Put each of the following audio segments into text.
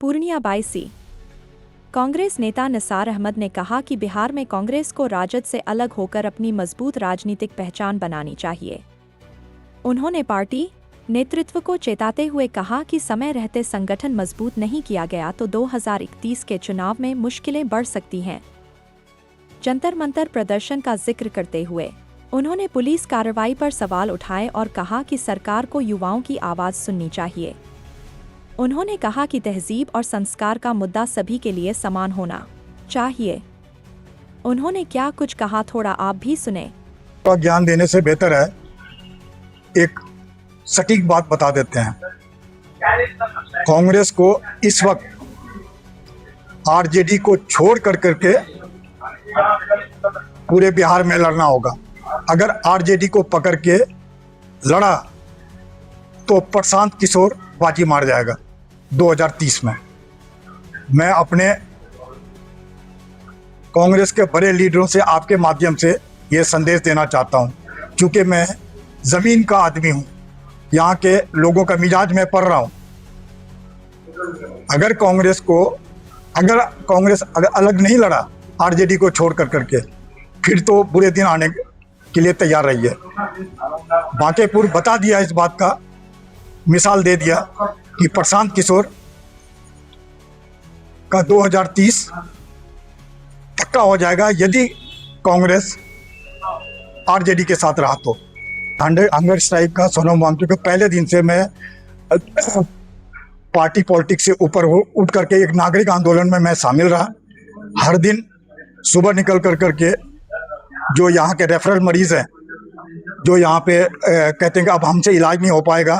पूर्णिया 22। कांग्रेस नेता निसार अहमद ने कहा कि बिहार में कांग्रेस को राजद से अलग होकर अपनी मजबूत राजनीतिक पहचान बनानी चाहिए। उन्होंने पार्टी नेतृत्व को चेताते हुए कहा कि समय रहते संगठन मजबूत नहीं किया गया तो 2031 के चुनाव में मुश्किलें बढ़ सकती हैं। जंतर मंतर प्रदर्शन का जिक्र करते हुए उन्होंने पुलिस कार्रवाई पर सवाल उठाए और कहा कि सरकार को युवाओं की आवाज सुननी चाहिए। उन्होंने कहा कि तहजीब और संस्कार का मुद्दा सभी के लिए समान होना चाहिए। उन्होंने क्या कुछ कहा, थोड़ा आप भी सुने। तो ज्ञान देने से बेहतर है एक सटीक बात बता देते हैं। कांग्रेस को इस वक्त आरजेडी को छोड़ कर करके पूरे बिहार में लड़ना होगा। अगर आरजेडी को पकड़ के लड़ा तो प्रशांत किशोर बाजी मार जाएगा 2030 में। मैं अपने कांग्रेस के बड़े लीडरों से आपके माध्यम से ये संदेश देना चाहता हूँ, क्योंकि मैं ज़मीन का आदमी हूँ, यहाँ के लोगों का मिजाज में पढ़ रहा हूँ। अगर कांग्रेस अलग नहीं लड़ा आरजेडी को छोड़ कर करके, फिर तो बुरे दिन आने के लिए तैयार रही है। बांकेपुर बता दिया, इस बात का मिसाल दे दिया कि प्रशांत किशोर का 2030 पक्का हो जाएगा यदि कांग्रेस आरजेडी के साथ रहा तो। हंगर स्ट्राइक का सोनम वांगचुक के पहले दिन से मैं पार्टी पॉलिटिक्स से ऊपर उठ करके एक नागरिक आंदोलन में मैं शामिल रहा। हर दिन सुबह निकल कर करके जो यहाँ के रेफरल मरीज हैं, जो यहाँ पे कहते हैं कि अब हमसे इलाज नहीं हो पाएगा,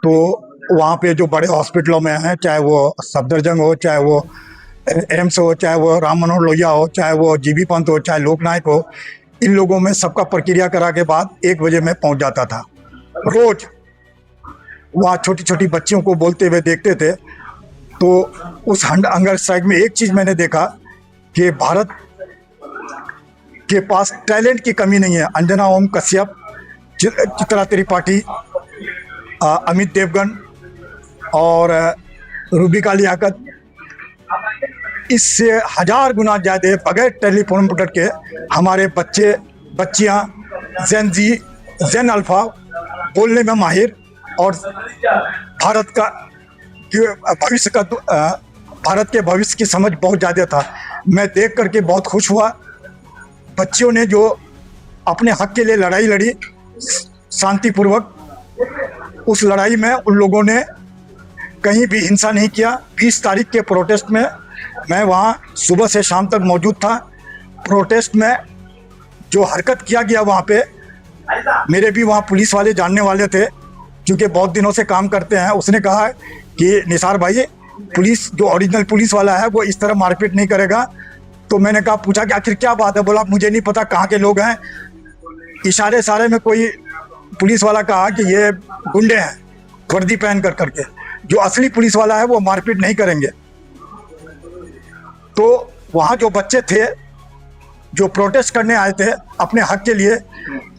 तो वहाँ पे जो बड़े हॉस्पिटलों में हैं, चाहे वो सफदरजंग हो, चाहे वो एम्स हो, चाहे वो राम मनोहर लोहिया हो, चाहे वो जीबी पंत हो, चाहे लोकनायक हो, इन लोगों में सबका प्रक्रिया करा के बाद 1 बजे मैं पहुँच जाता था। रोज वहाँ छोटी छोटी बच्चियों को बोलते हुए देखते थे। तो उस हंगर स्ट्राइक में एक चीज़ मैंने देखा कि भारत के पास टैलेंट की कमी नहीं है। अंजना ओम कश्यप, चित्रा त्रिपाठी, अमित देवगन और रूबिका लियाकत, इससे 1000 गुना ज़्यादा बगैर टेलीफोन पर के हमारे बच्चे बच्चियां जेन अल्फा बोलने में माहिर और भारत के भविष्य की समझ बहुत ज़्यादा था। मैं देख करके बहुत खुश हुआ। बच्चियों ने जो अपने हक के लिए लड़ाई लड़ी शांतिपूर्वक, उस लड़ाई में उन लोगों ने कहीं भी हिंसा नहीं किया। 20 तारीख के प्रोटेस्ट में मैं वहाँ सुबह से शाम तक मौजूद था। प्रोटेस्ट में जो हरकत किया गया वहाँ पे, मेरे भी वहाँ पुलिस वाले जानने वाले थे, क्योंकि बहुत दिनों से काम करते हैं। उसने कहा कि निसार भाई, पुलिस जो ओरिजिनल पुलिस वाला है वो इस तरह मारपीट नहीं करेगा। तो मैंने कहा, पूछा कि आखिर क्या बात है? बोला मुझे नहीं पता कहाँ के लोग हैं। इशारे में कोई पुलिस वाला कहा कि ये गुंडे हैं वर्दी पहन कर करके, जो असली पुलिस वाला है वो मारपीट नहीं करेंगे। तो वहाँ जो बच्चे थे जो प्रोटेस्ट करने आए थे अपने हक के लिए,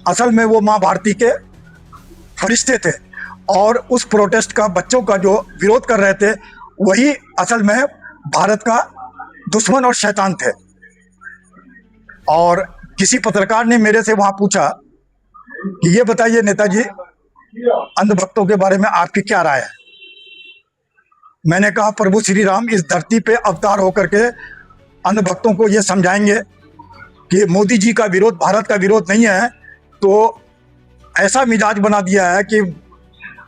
असल में वो माँ भारती के फरिश्ते थे, और उस प्रोटेस्ट का बच्चों का जो विरोध कर रहे थे वही असल में भारत का दुश्मन और शैतान थे। और किसी पत्रकार ने मेरे से वहाँ पूछा कि ये बताइए नेताजी, अंधभक्तों के बारे में आपकी क्या राय है? मैंने कहा, प्रभु श्री राम इस धरती पे अवतार होकर के अंधभक्तों को ये समझाएंगे कि मोदी जी का विरोध भारत का विरोध नहीं है। तो ऐसा मिजाज बना दिया है कि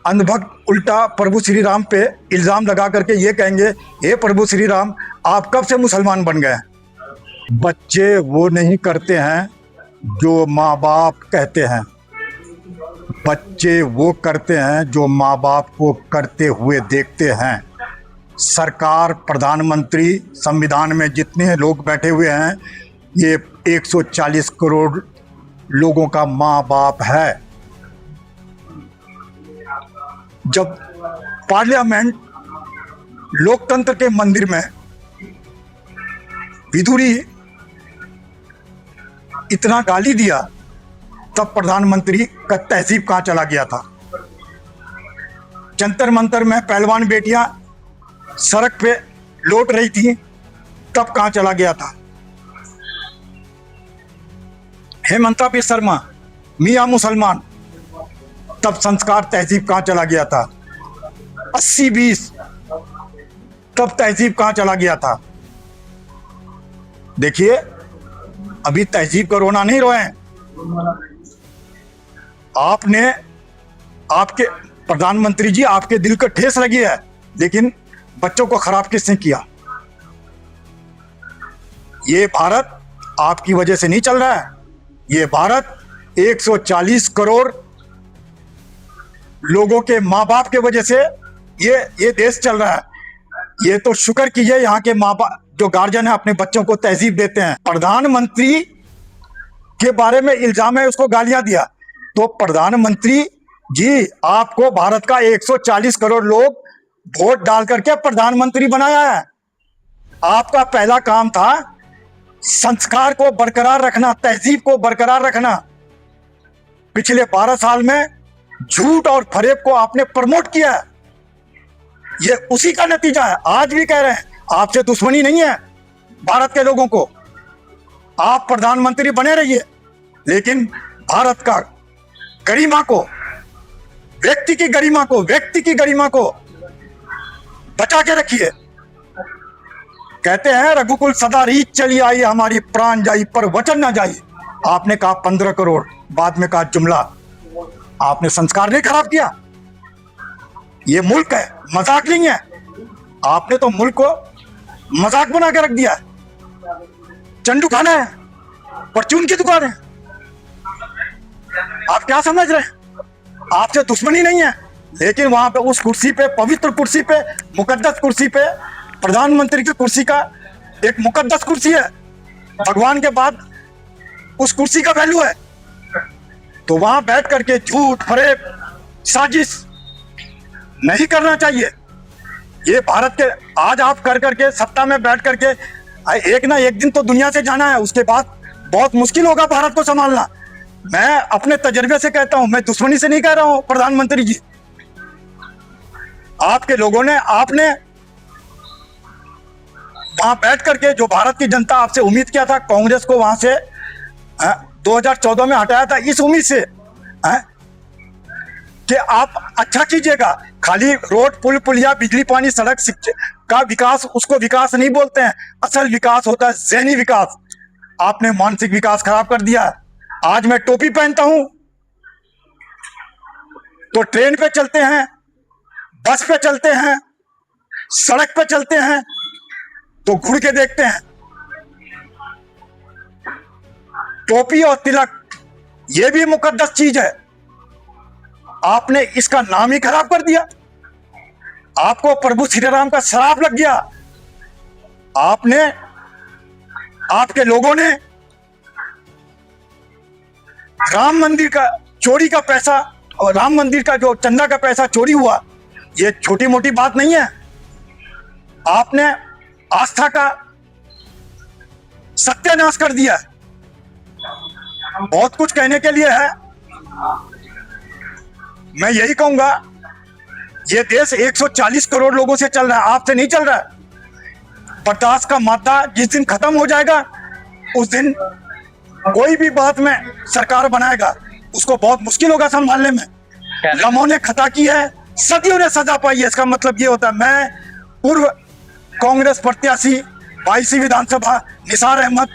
अंधभक्त उल्टा प्रभु श्री राम पे इल्ज़ाम लगा करके ये कहेंगे, हे प्रभु श्री राम, आप कब से मुसलमान बन गए? बच्चे वो नहीं करते हैं जो माँ बाप कहते हैं, बच्चे वो करते हैं जो माँ बाप को करते हुए देखते हैं। सरकार, प्रधानमंत्री, संविधान में जितने लोग बैठे हुए हैं, ये 140 करोड़ लोगों का माँ बाप है। जब पार्लियामेंट लोकतंत्र के मंदिर में विधुरी इतना गाली दिया, तब प्रधानमंत्री का तहजीब कहाँ चला गया था। जंतर मंतर में पहलवान बेटियां सड़क पे लौट रही थी तब कहाँ चला गया था? हेमंता बी शर्मा, मियां मुसलमान, तब संस्कार तहजीब कहाँ चला गया था? 80-20, तब तहजीब कहाँ चला गया था? देखिए, अभी तहजीब का रोना नहीं रोए। आपने, आपके प्रधानमंत्री जी, आपके दिल को ठेस लगी है, लेकिन बच्चों को खराब किसने किया? ये भारत आपकी वजह से नहीं चल रहा है। ये भारत 140 करोड़ लोगों के माँ बाप के वजह से ये देश चल रहा है। ये तो शुक्र कीजिए यहाँ के माँ बाप जो गार्जियन है अपने बच्चों को तहजीब देते हैं। प्रधानमंत्री के बारे में इल्जाम है, उसको गालियां दिया, तो प्रधानमंत्री जी आपको भारत का 140 करोड़ लोग वोट डाल करके प्रधानमंत्री बनाया है। आपका पहला काम था संस्कार को बरकरार रखना, तहजीब को बरकरार रखना। पिछले 12 साल में झूठ और फरेब को आपने प्रमोट किया है। ये उसी का नतीजा है। आज भी कह रहे हैं आपसे दुश्मनी नहीं है भारत के लोगों को, आप प्रधानमंत्री बने रहिए, लेकिन भारत का गरिमा को, व्यक्ति की गरिमा को बचा के रखिए। कहते हैं रघुकुल सदा रीत चली आई, हमारी प्राण जाई पर वचन ना जाई। आपने कहा 15 करोड़, बाद में कहा जुमला। आपने संस्कार नहीं खराब किया। ये मुल्क है, मजाक नहीं है। आपने तो मुल्क को मजाक बना के रख दिया है। चंडू खाना है, परचून की दुकान है। आप क्या समझ रहे हैं? आपसे दुश्मनी नहीं है, लेकिन वहां पे उस कुर्सी पे, पवित्र कुर्सी पे, मुकद्दस कुर्सी पे, प्रधानमंत्री की कुर्सी का एक मुकद्दस कुर्सी है, भगवान के बाद उस कुर्सी का वैल्यू है। तो वहां बैठ करके झूठ फरेब साजिश नहीं करना चाहिए। ये भारत के आज आप कर करके सत्ता में बैठ करके एक ना एक दिन तो दुनिया से जाना है, उसके बाद बहुत मुश्किल होगा भारत को संभालना। मैं अपने तजर्बे से कहता हूं, मैं दुश्मनी से नहीं कह रहा हूं। प्रधानमंत्री जी, आपके लोगों ने, आपने वहां बैठ करके जो भारत की जनता आपसे उम्मीद किया था, कांग्रेस को वहां से 2014 में हटाया था इस उम्मीद से कि आप अच्छा कीजिएगा। खाली रोड, पुल, पुलिया, बिजली, पानी, सड़क, शिक्षा का विकास, उसको विकास नहीं बोलते हैं। असल विकास होता है ज़हनी विकास। आपने मानसिक विकास खराब कर दिया। आज मैं टोपी पहनता हूं तो ट्रेन पे चलते हैं, बस पे चलते हैं, सड़क पे चलते हैं तो घुड़ के देखते हैं। टोपी और तिलक ये भी मुकद्दस चीज है। आपने इसका नाम ही खराब कर दिया। आपको प्रभु श्री राम का श्राप लग गया। आपने, आपके लोगों ने राम मंदिर का चोरी का पैसा और राम मंदिर का जो चंदा का पैसा चोरी हुआ, ये छोटी मोटी बात नहीं है। आपने आस्था का सत्यानाश कर दिया। बहुत कुछ कहने के लिए है। मैं यही कहूंगा, ये देश 140 करोड़ लोगों से चल रहा है, आपसे नहीं चल रहा है। बर्दाश्त का मादा जिस दिन खत्म हो जाएगा, उस दिन कोई भी बात में सरकार बनाएगा, उसको बहुत मुश्किल होगा संभालने में। लम्हों ने खता की है, सदियों ने सजा पाई है। इसका मतलब ये होता है, मैं पूर्व कांग्रेस प्रत्याशी 22वीं विधानसभा निसार अहमद